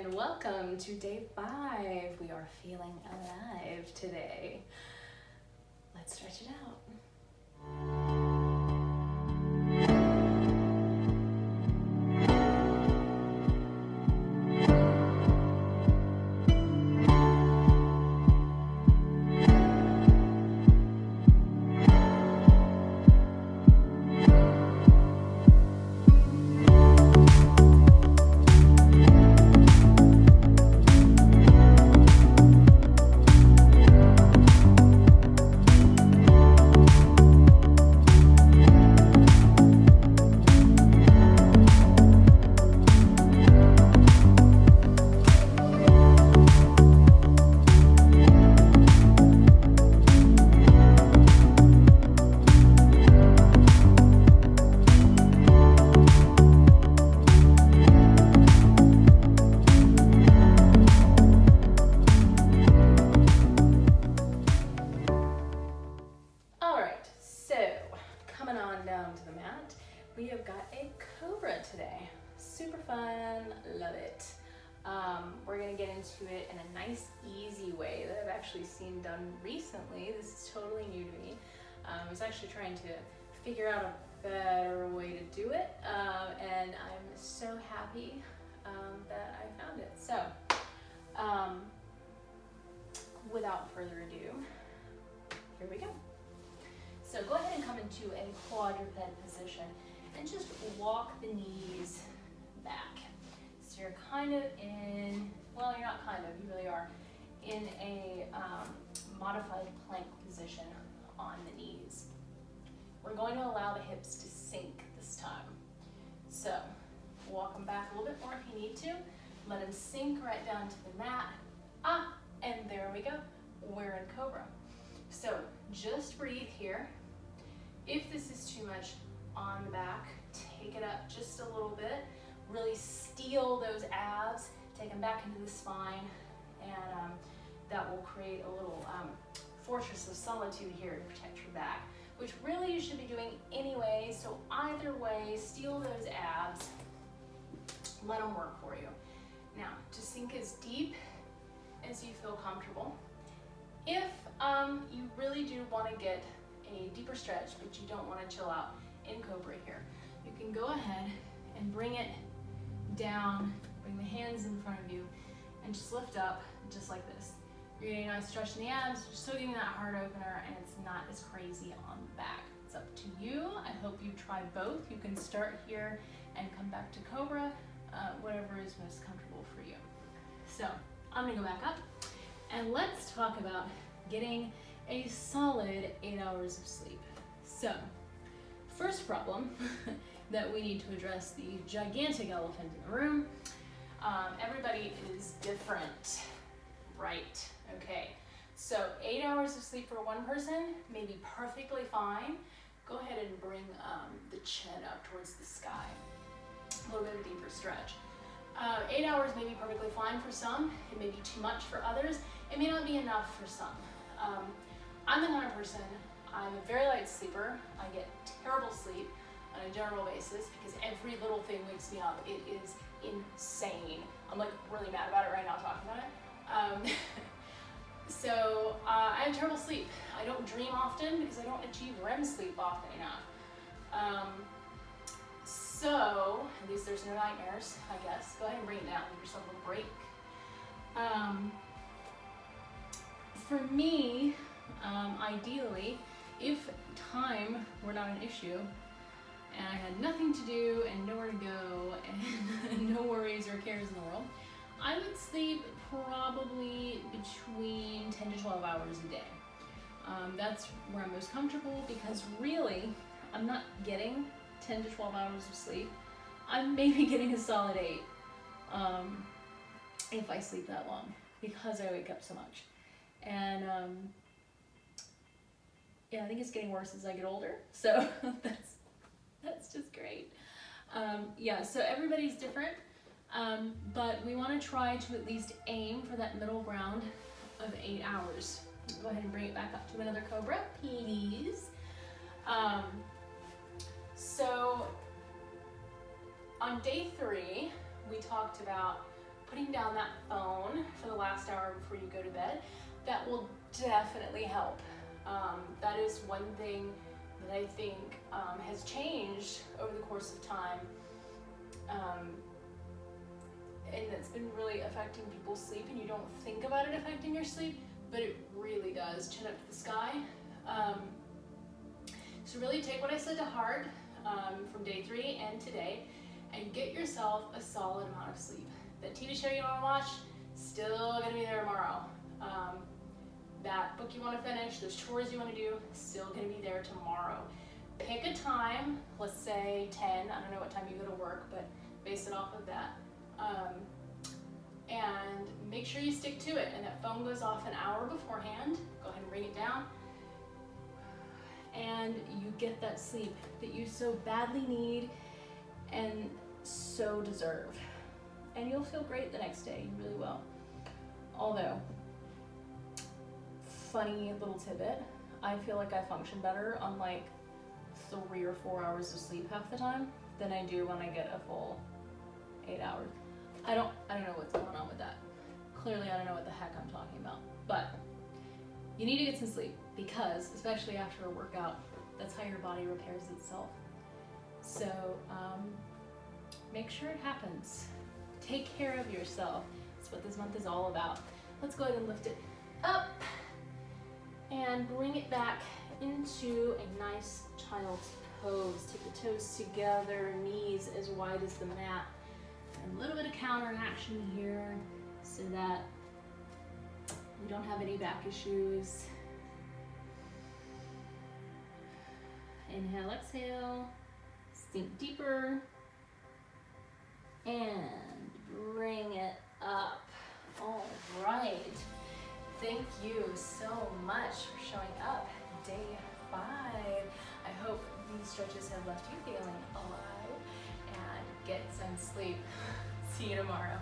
and welcome to day 5. We are feeling alive today. Let's stretch it out. We have got a Cobra today. Super fun, love it. We're gonna get into it in a nice, easy way that I've actually seen done recently. This is totally new to me. I was actually trying to figure out a better way to do it, and I'm so happy that I found it. So, without further ado, here we go. So go ahead and come into a quadruped position and just walk the knees back. So you're kind of in, well, you're not kind of, you really are, in a modified plank position on the knees. We're going to allow the hips to sink this time. So walk them back a little bit more if you need to. Let them sink right down to the mat. And there we go. We're in Cobra. So just breathe here. If this is too much on the back, take it up just a little bit. Really steel those abs, take them back into the spine, and that will create a little fortress of solitude here to protect your back, which really you should be doing anyway. So either way, steel those abs, let them work for you. Now, to sink as deep as you feel comfortable. If you really do want to get a deeper stretch, but you don't want to chill out in Cobra here, you can go ahead and bring it down, bring the hands in front of you, and just lift up just like this. You're getting a nice stretch in the abs, you're still getting that heart opener, and it's not as crazy on the back. It's up to you. I hope you try both. You can start here and come back to Cobra, whatever is most comfortable for you. So I'm gonna go back up, and let's talk about getting a solid 8 hours of sleep. So, first problem that we need to address, the gigantic elephant in the room. Everybody is different, right? Okay, so 8 hours of sleep for one person may be perfectly fine. Go ahead and bring the chin up towards the sky. A little bit of a deeper stretch. 8 hours may be perfectly fine for some. It may be too much for others. It may not be enough for some. I'm the kind of person, I'm a very light sleeper. I get terrible sleep on a general basis because every little thing wakes me up. It is insane. I'm like really mad about it right now talking about it. So I have terrible sleep. I don't dream often because I don't achieve REM sleep often enough. So at least there's no nightmares, I guess. Go ahead and bring it down, give yourself a little break. For me, ideally, if time were not an issue, and I had nothing to do and nowhere to go and no worries or cares in the world, I would sleep probably between 10 to 12 hours a day. That's where I'm most comfortable because really, I'm not getting 10 to 12 hours of sleep. I'm maybe getting a solid 8 if I sleep that long because I wake up so much. And yeah, I think it's getting worse as I get older, so that's just great. Yeah, so everybody's different, but we want to try to at least aim for that middle ground of 8 hours. Go ahead and bring it back up to another Cobra, please. So on day 3, we talked about putting down that phone for the last hour before you go to bed, that will definitely help. That is one thing that I think has changed over the course of time, and that's been really affecting people's sleep, and you don't think about it affecting your sleep, but it really does. Chin up to the sky. So really take what I said to heart from day 3 and today, and get yourself a solid amount of sleep. That TV show you want to watch, still gonna be there tomorrow. That book you want to finish, those chores you want to do, still gonna be there tomorrow. Pick a time, let's say 10, I don't know what time you go to work, but base it off of that. And make sure you stick to it, and that phone goes off an hour beforehand. Go ahead and bring it down. And you get that sleep that you so badly need and so deserve. And you'll feel great the next day, you really will. Although, funny little tidbit, I feel like I function better on like 3 or 4 hours of sleep half the time than I do when I get a full 8 hours. I don't know what's going on with that. Clearly I don't know what the heck I'm talking about. But you need to get some sleep, because especially after a workout, that's how your body repairs itself. So make sure it happens. Take care of yourself. That's what this month is all about. Let's go ahead and lift it up and bring it back into a nice child's pose. Take the toes together, knees as wide as the mat. And a little bit of counter action here so that you don't have any back issues. Inhale, exhale, sink deeper, and bring it up. All right. Thank you so much for showing up. Day 5. I hope these stretches have left you feeling alive, and get some sleep. See you tomorrow.